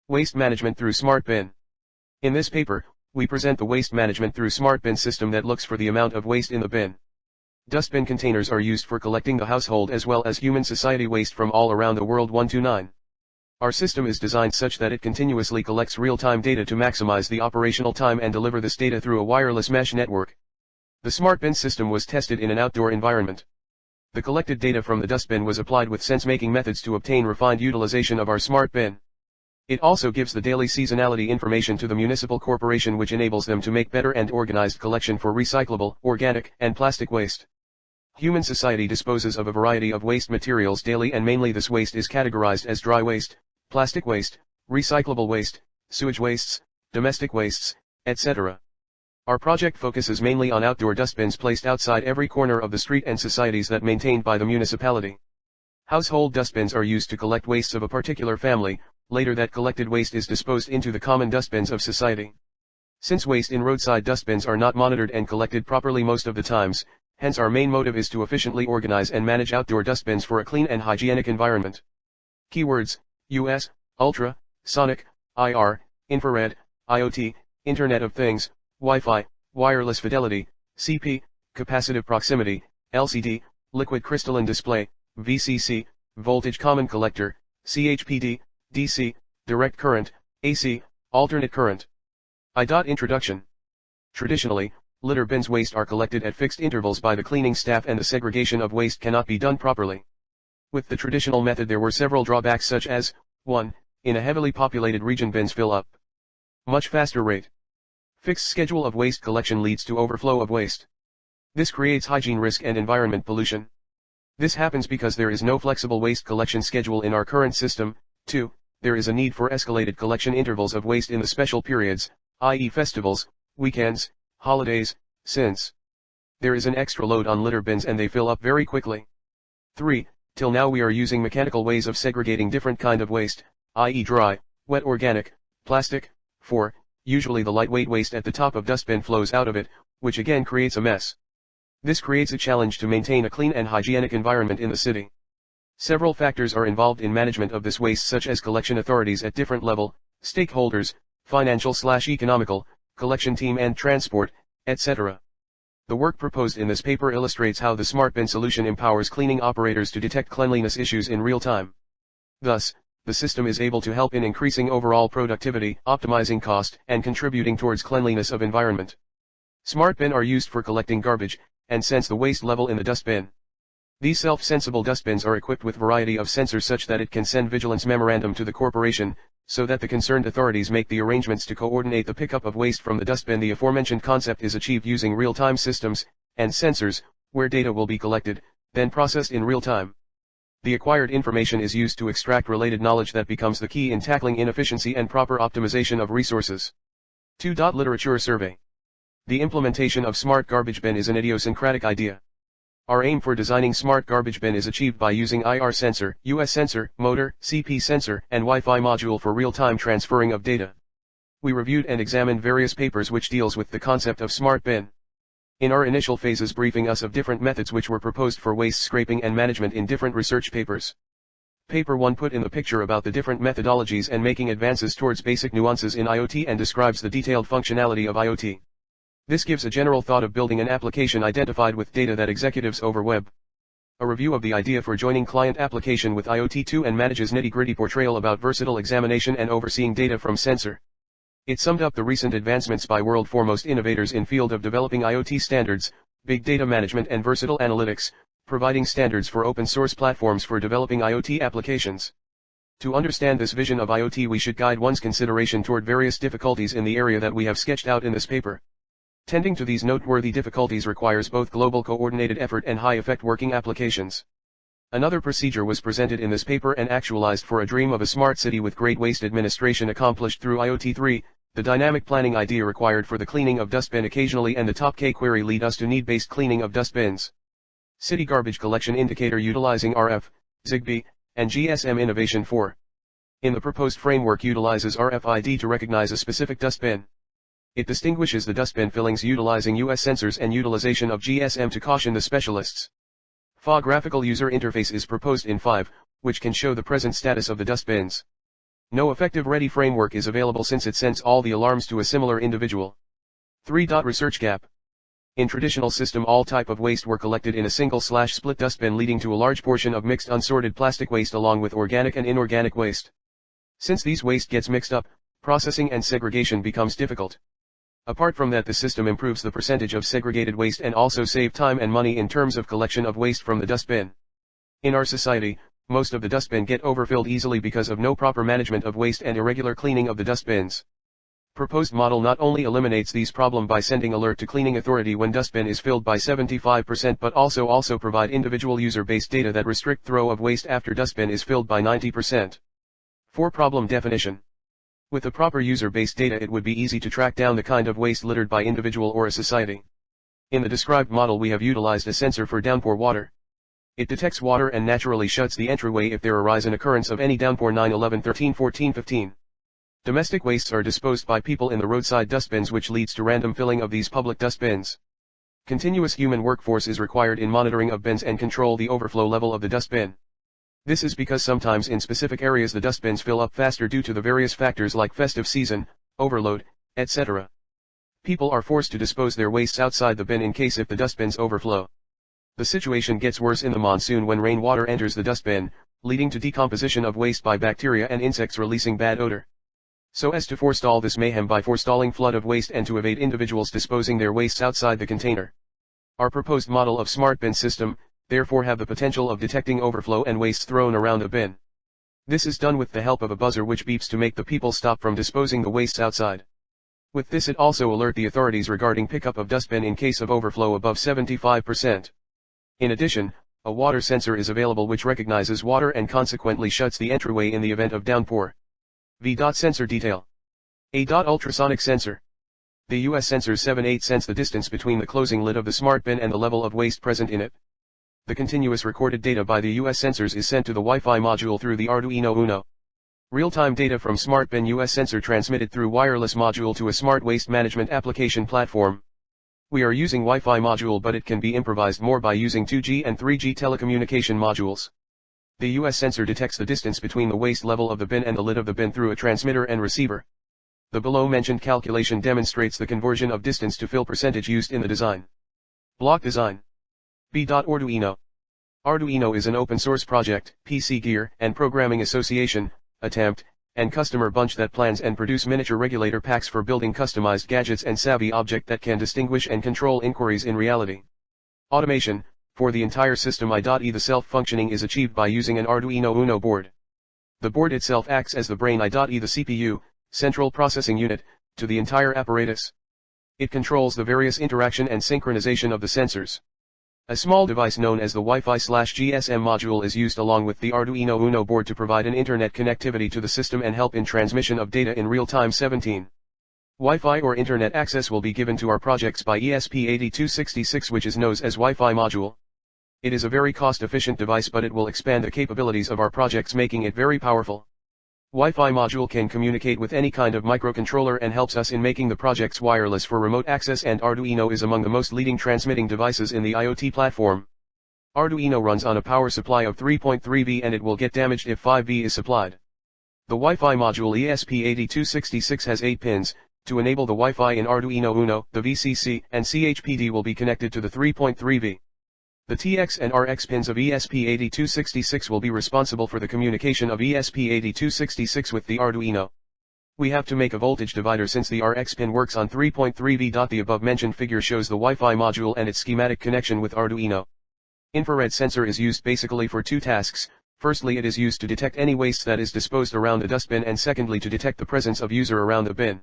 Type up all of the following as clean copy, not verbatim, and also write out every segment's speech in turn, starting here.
Waste management through Smartbin. In this paper, we present the waste management through Smartbin system that looks for the amount of waste in the bin. Dustbin containers are used for collecting the household as well as human society waste from all around the world. 129. Our system is designed such that it continuously collects real-time data to maximize the operational time and deliver this data through a wireless mesh network. The Smartbin system was tested in an outdoor environment. The collected data from the dustbin was applied with sense-making methods to obtain refined utilization of our Smartbin. It also gives the daily seasonality information to the Municipal Corporation, which enables them to make better and organized collection for recyclable, organic, and plastic waste. Human society disposes of a variety of waste materials daily, and mainly this waste is categorized as dry waste, plastic waste, recyclable waste, sewage wastes, domestic wastes, etc. Our project focuses mainly on outdoor dustbins placed outside every corner of the street and societies that maintained by the municipality. Household dustbins are used to collect wastes of a particular family. Later that collected waste is disposed into the common dustbins of society. Since waste in roadside dustbins are not monitored and collected properly most of the times, hence our main motive is to efficiently organize and manage outdoor dustbins for a clean and hygienic environment. Keywords: US, Ultra, Sonic, IR, Infrared, IoT, Internet of Things, Wi-Fi, Wireless Fidelity, CP, Capacitive Proximity, LCD, Liquid Crystalline Display, VCC, Voltage Common Collector, CHPD, DC, Direct Current, AC, Alternate Current. Introduction. Traditionally, litter bins waste are collected at fixed intervals by the cleaning staff, and the segregation of waste cannot be done properly. With the traditional method there were several drawbacks, such as, 1. In a heavily populated region bins fill up much faster rate. Fixed schedule of waste collection leads to overflow of waste. This creates hygiene risk and environment pollution. This happens because there is no flexible waste collection schedule in our current system. 2. There is a need for escalated collection intervals of waste in the special periods, i.e. festivals, weekends, holidays, since there is an extra load on litter bins and they fill up very quickly. 3. Till now we are using mechanical ways of segregating different kind of waste, i.e. dry, wet, organic, plastic. 4. Usually the lightweight waste at the top of dustbin flows out of it, which again creates a mess. This creates a challenge to maintain a clean and hygienic environment in the city. Several factors are involved in management of this waste, such as collection authorities at different level, stakeholders, financial/economical, collection team and transport, etc. The work proposed in this paper illustrates how the Smartbin solution empowers cleaning operators to detect cleanliness issues in real time. Thus, the system is able to help in increasing overall productivity, optimizing cost, and contributing towards cleanliness of environment. Smartbin are used for collecting garbage, and sense the waste level in the dustbin. These self-sensible dustbins are equipped with variety of sensors such that it can send vigilance memorandum to the corporation, so that the concerned authorities make the arrangements to coordinate the pickup of waste from the dustbin. The aforementioned concept is achieved using real-time systems and sensors, where data will be collected, then processed in real time. The acquired information is used to extract related knowledge that becomes the key in tackling inefficiency and proper optimization of resources. 2. Literature survey. The implementation of smart garbage bin is an idiosyncratic idea. Our aim for designing smart garbage bin is achieved by using IR sensor, US sensor, motor, CP sensor, and Wi-Fi module for real-time transferring of data. We reviewed and examined various papers which deals with the concept of smart bin. In our initial phases briefing us of different methods which were proposed for waste scraping and management in different research papers. Paper 1 put in the picture about the different methodologies and making advances towards basic nuances in IoT and describes the detailed functionality of IoT. This gives a general thought of building an application identified with data that executives over web. A review of the idea for joining client application with IoT 2 and manages nitty-gritty portrayal about versatile examination and overseeing data from sensor. It summed up the recent advancements by world foremost innovators in field of developing IoT standards, big data management and versatile analytics, providing standards for open source platforms for developing IoT applications. To understand this vision of IoT we should guide one's consideration toward various difficulties in the area that we have sketched out in this paper. Tending to these noteworthy difficulties requires both global coordinated effort and high-effect working applications. Another procedure was presented in this paper and actualized for a dream of a smart city with great waste administration accomplished through IoT 3, the dynamic planning idea required for the cleaning of dustbin occasionally, and the top K query lead us to need-based cleaning of dustbins. City garbage collection indicator utilizing RF, Zigbee, and GSM innovation 4. In the proposed framework utilizes RFID to recognize a specific dustbin. It distinguishes the dustbin fillings utilizing US sensors and utilization of GSM to caution the specialists. FA graphical user interface is proposed in 5, which can show the present status of the dustbins. No effective ready framework is available since it sends all the alarms to a similar individual. 3. Research gap. In traditional system all type of waste were collected in a single/split dustbin leading to a large portion of mixed unsorted plastic waste along with organic and inorganic waste. Since these waste gets mixed up, processing and segregation becomes difficult. Apart from that, the system improves the percentage of segregated waste and also save time and money in terms of collection of waste from the dustbin. In our society, most of the dustbin get overfilled easily because of no proper management of waste and irregular cleaning of the dustbins. Proposed model not only eliminates these problem by sending alert to cleaning authority when dustbin is filled by 75% but also provide individual user-based data that restrict throw of waste after dustbin is filled by 90%. 4. Problem definition. With the proper user-based data it would be easy to track down the kind of waste littered by individual or a society. In the described model we have utilized a sensor for downpour water. It detects water and naturally shuts the entryway if there arise an occurrence of any downpour. 9, 11, 13, 14, 15. Domestic wastes are disposed by people in the roadside dustbins which leads to random filling of these public dustbins. Continuous human workforce is required in monitoring of bins and control the overflow level of the dustbin. This is because sometimes in specific areas the dustbins fill up faster due to the various factors like festive season, overload, etc. People are forced to dispose their wastes outside the bin in case if the dustbins overflow. The situation gets worse in the monsoon when rainwater enters the dustbin, leading to decomposition of waste by bacteria and insects releasing bad odor. So as to forestall this mayhem by forestalling flood of waste and to evade individuals disposing their wastes outside the container. Our proposed model of Smartbin system, therefore have the potential of detecting overflow and waste thrown around a bin. This is done with the help of a buzzer which beeps to make the people stop from disposing the wastes outside. With this it also alert the authorities regarding pickup of dustbin in case of overflow above 75%. In addition, a water sensor is available which recognizes water and consequently shuts the entryway in the event of downpour. V. Sensor detail. A. Ultrasonic sensor. The US sensor 78 sense the distance between the closing lid of the Smartbin and the level of waste present in it. The continuous recorded data by the US sensors is sent to the Wi-Fi module through the Arduino Uno. Real-time data from Smartbin US sensor transmitted through wireless module to a smart waste management application platform. We are using Wi-Fi module but it can be improvised more by using 2G and 3G telecommunication modules. The US sensor detects the distance between the waste level of the bin and the lid of the bin through a transmitter and receiver. The below-mentioned calculation demonstrates the conversion of distance to fill percentage used in the design. Block design. B. Arduino. Arduino is an open-source project, PC Gear, and Programming Association, attempt, and customer bunch that plans and produce miniature regulator packs for building customized gadgets and savvy object that can distinguish and control inquiries in reality. Automation. For the entire system i.e. the self-functioning is achieved by using an Arduino Uno board. The board itself acts as the brain i.e. the CPU, central processing unit, to the entire apparatus. It controls the various interaction and synchronization of the sensors. A small device known as the Wi-Fi/GSM module is used along with the Arduino Uno board to provide an internet connectivity to the system and help in transmission of data in real time. 17. Wi-Fi or internet access will be given to our projects by ESP8266 which is known as Wi-Fi module. It is a very cost-efficient device but it will expand the capabilities of our projects making it very powerful. Wi-Fi module can communicate with any kind of microcontroller and helps us in making the projects wireless for remote access and Arduino is among the most leading transmitting devices in the IoT platform. Arduino runs on a power supply of 3.3 V and it will get damaged if 5 V is supplied. The Wi-Fi module ESP8266 has 8 pins. To enable the Wi-Fi in Arduino Uno, the VCC and CHPD will be connected to the 3.3 V. The TX and RX pins of ESP8266 will be responsible for the communication of ESP8266 with the Arduino. We have to make a voltage divider since the RX pin works on 3.3 V. The above mentioned figure shows the Wi-Fi module and its schematic connection with Arduino. Infrared sensor is used basically for two tasks. Firstly, it is used to detect any waste that is disposed around the dustbin and secondly to detect the presence of user around the bin.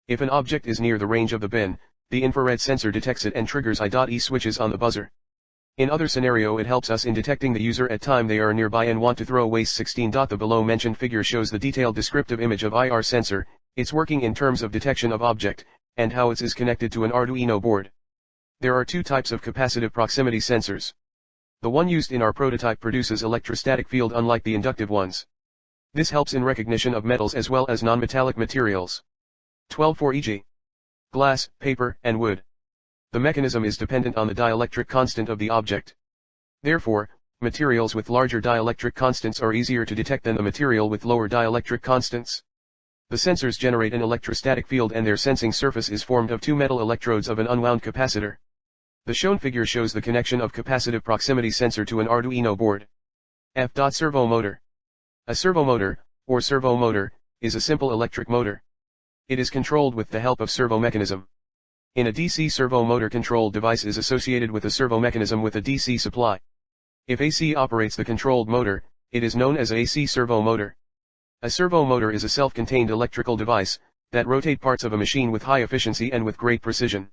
If an object is near the range of the bin, the infrared sensor detects it and triggers I.E switches on the buzzer. In other scenario it helps us in detecting the user at time they are nearby and want to throw waste. 16. The below mentioned figure shows the detailed descriptive image of IR sensor, its working in terms of detection of object, and how it is connected to an Arduino board. There are two types of capacitive proximity sensors. The one used in our prototype produces electrostatic field unlike the inductive ones. This helps in recognition of metals as well as non-metallic materials. 12. For e.g. glass, paper, and wood. The mechanism is dependent on the dielectric constant of the object. Therefore, Materials with larger dielectric constants are easier to detect than the material with lower dielectric constants. The sensors generate an electrostatic field and their sensing surface is formed of two metal electrodes of an unwound capacitor. The shown figure shows the connection of capacitive proximity sensor to an Arduino board. Servo Motor. A servo motor, or servo motor, is a simple electric motor. It is controlled with the help of servo mechanism. In a DC servo motor controlled device is associated with a servo mechanism with a DC supply. If AC operates the controlled motor, it is known as AC servo motor. A servo motor is a self-contained electrical device that rotate parts of a machine with high efficiency and with great precision.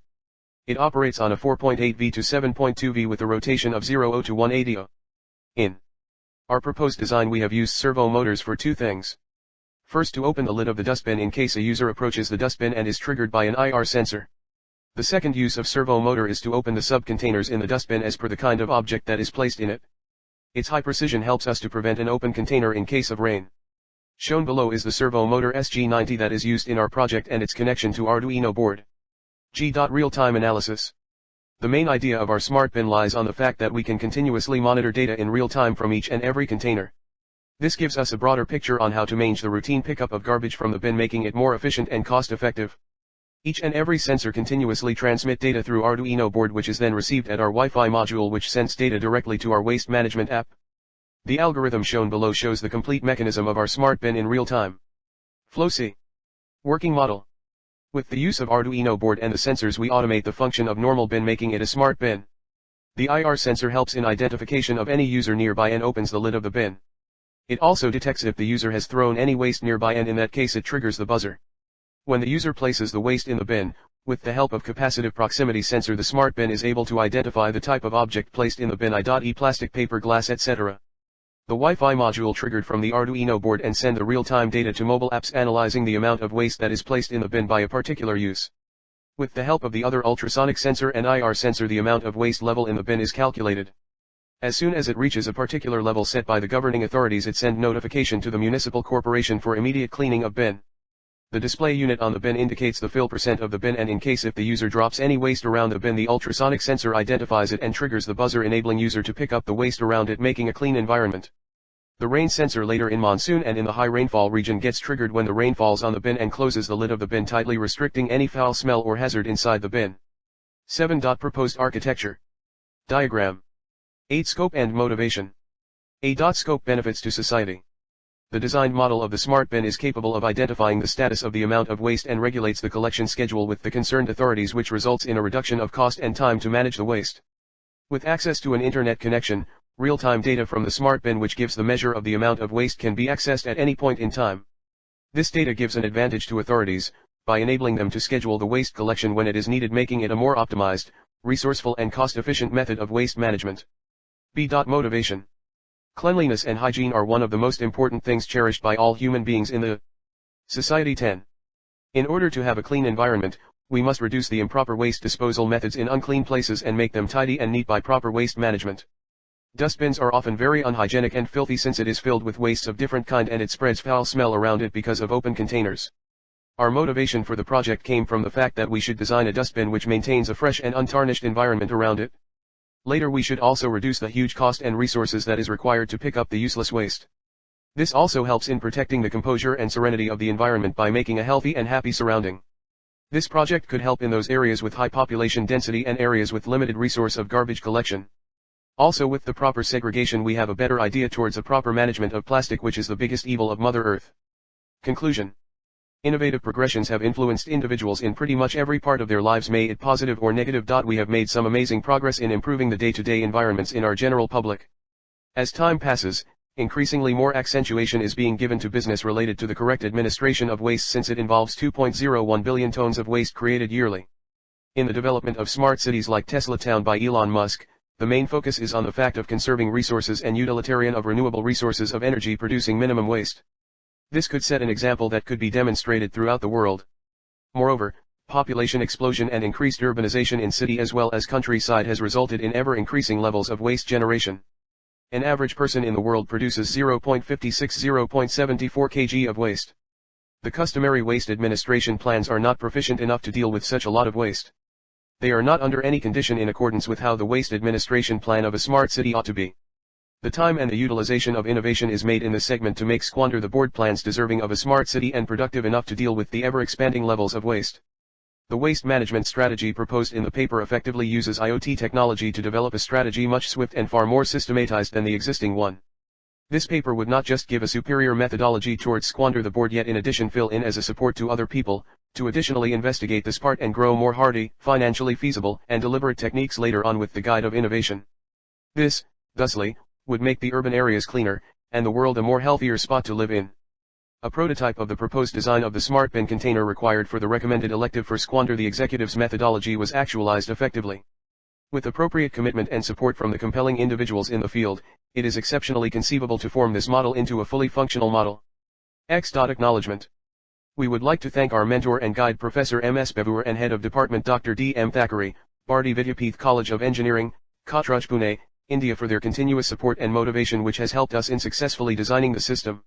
It operates on a 4.8 V to 7.2 V with a rotation of 0 to 180. In our proposed design we have used servo motors for two things. First, to open the lid of the dustbin in case a user approaches the dustbin and is triggered by an IR sensor. The second use of servo motor is to open the sub-containers in the dustbin as per the kind of object that is placed in it. Its high precision helps us to prevent an open container in case of rain. Shown below is the servo motor SG90 that is used in our project and its connection to Arduino board. Realtime Analysis. The main idea of our Smartbin lies on the fact that we can continuously monitor data in real time from each and every container. This gives us a broader picture on how to manage the routine pickup of garbage from the bin, making it more efficient and cost-effective. Each and every sensor continuously transmit data through Arduino board, which is then received at our Wi-Fi module, which sends data directly to our waste management app. The algorithm shown below shows the complete mechanism of our Smartbin in real time. Flow C. Working model. With the use of Arduino board and the sensors we automate the function of normal bin, making it a smart bin. The IR sensor helps in identification of any user nearby and opens the lid of the bin. It also detects if the user has thrown any waste nearby, and in that case it triggers the buzzer. When the user places the waste in the bin, with the help of capacitive proximity sensor the smart bin is able to identify the type of object placed in the bin, i.e. plastic, paper, glass, etc. The Wi-Fi module triggered from the Arduino board and send the real-time data to mobile apps analyzing the amount of waste that is placed in the bin by a particular use. With the help of the other ultrasonic sensor and IR sensor the amount of waste level in the bin is calculated. As soon as it reaches a particular level set by the governing authorities it sends notification to the Municipal Corporation for immediate cleaning of bin. The display unit on the bin indicates the fill percent of the bin, and in case if the user drops any waste around the bin the ultrasonic sensor identifies it and triggers the buzzer, enabling user to pick up the waste around it, making a clean environment. The rain sensor later in monsoon and in the high rainfall region gets triggered when the rain falls on the bin and closes the lid of the bin tightly, restricting any foul smell or hazard inside the bin. 7. Proposed architecture. Diagram. 8. Scope and motivation. A. Scope benefits to society. The designed model of the smart bin is capable of identifying the status of the amount of waste and regulates the collection schedule with the concerned authorities, which results in a reduction of cost and time to manage the waste. With access to an internet connection, real-time data from the smart bin which gives the measure of the amount of waste can be accessed at any point in time. This data gives an advantage to authorities, by enabling them to schedule the waste collection when it is needed, making it a more optimized, resourceful and cost-efficient method of waste management. B. Motivation. Cleanliness and hygiene are one of the most important things cherished by all human beings in the society. 10. In order to have a clean environment, we must reduce the improper waste disposal methods in unclean places and make them tidy and neat by proper waste management. Dustbins are often very unhygienic and filthy since it is filled with wastes of different kind and it spreads foul smell around it because of open containers. Our motivation for the project came from the fact that we should design a dustbin which maintains a fresh and untarnished environment around it. Later we should also reduce the huge cost and resources that is required to pick up the useless waste. This also helps in protecting the composure and serenity of the environment by making a healthy and happy surrounding. This project could help in those areas with high population density and areas with limited resource of garbage collection. Also, with the proper segregation we have a better idea towards a proper management of plastic, which is the biggest evil of Mother Earth. Conclusion. Innovative progressions have influenced individuals in pretty much every part of their lives, may it positive or negative. We have made some amazing progress in improving the day-to-day environments in our general public. As time passes, increasingly more accentuation is being given to business related to the correct administration of waste, since it involves 2.01 billion tons of waste created yearly. In the development of smart cities like Tesla Town by Elon Musk, the main focus is on the fact of conserving resources and utilitarian of renewable resources of energy, producing minimum waste. This could set an example that could be demonstrated throughout the world. Moreover, population explosion and increased urbanization in city as well as countryside has resulted in ever-increasing levels of waste generation. An average person in the world produces 0.56–0.74 kg of waste. The customary waste administration plans are not proficient enough to deal with such a lot of waste. They are not under any condition in accordance with how the waste administration plan of a smart city ought to be. The time and the utilization of innovation is made in this segment to make squander the board plans deserving of a smart city and productive enough to deal with the ever-expanding levels of waste. The waste management strategy proposed in the paper effectively uses IoT technology to develop a strategy much swifter and far more systematized than the existing one. This paper would not just give a superior methodology towards squander the board, yet in addition fill in as a support to other people, to additionally investigate this part and grow more hardy, financially feasible, and deliberate techniques later on with the guide of innovation. This, thusly, would make the urban areas cleaner, and the world a more healthier spot to live in. A prototype of the proposed design of the Smartbin container required for the recommended elective for squander the executive's methodology was actualized effectively. With appropriate commitment and support from the compelling individuals in the field, it is exceptionally conceivable to form this model into a fully functional model. Acknowledgement. We would like to thank our mentor and guide Professor M.S. Bevur and Head of Department Dr. D.M. Thackeray, Bharti Vidyapeeth College of Engineering, Kotraj Pune, India for their continuous support and motivation which has helped us in successfully designing the system.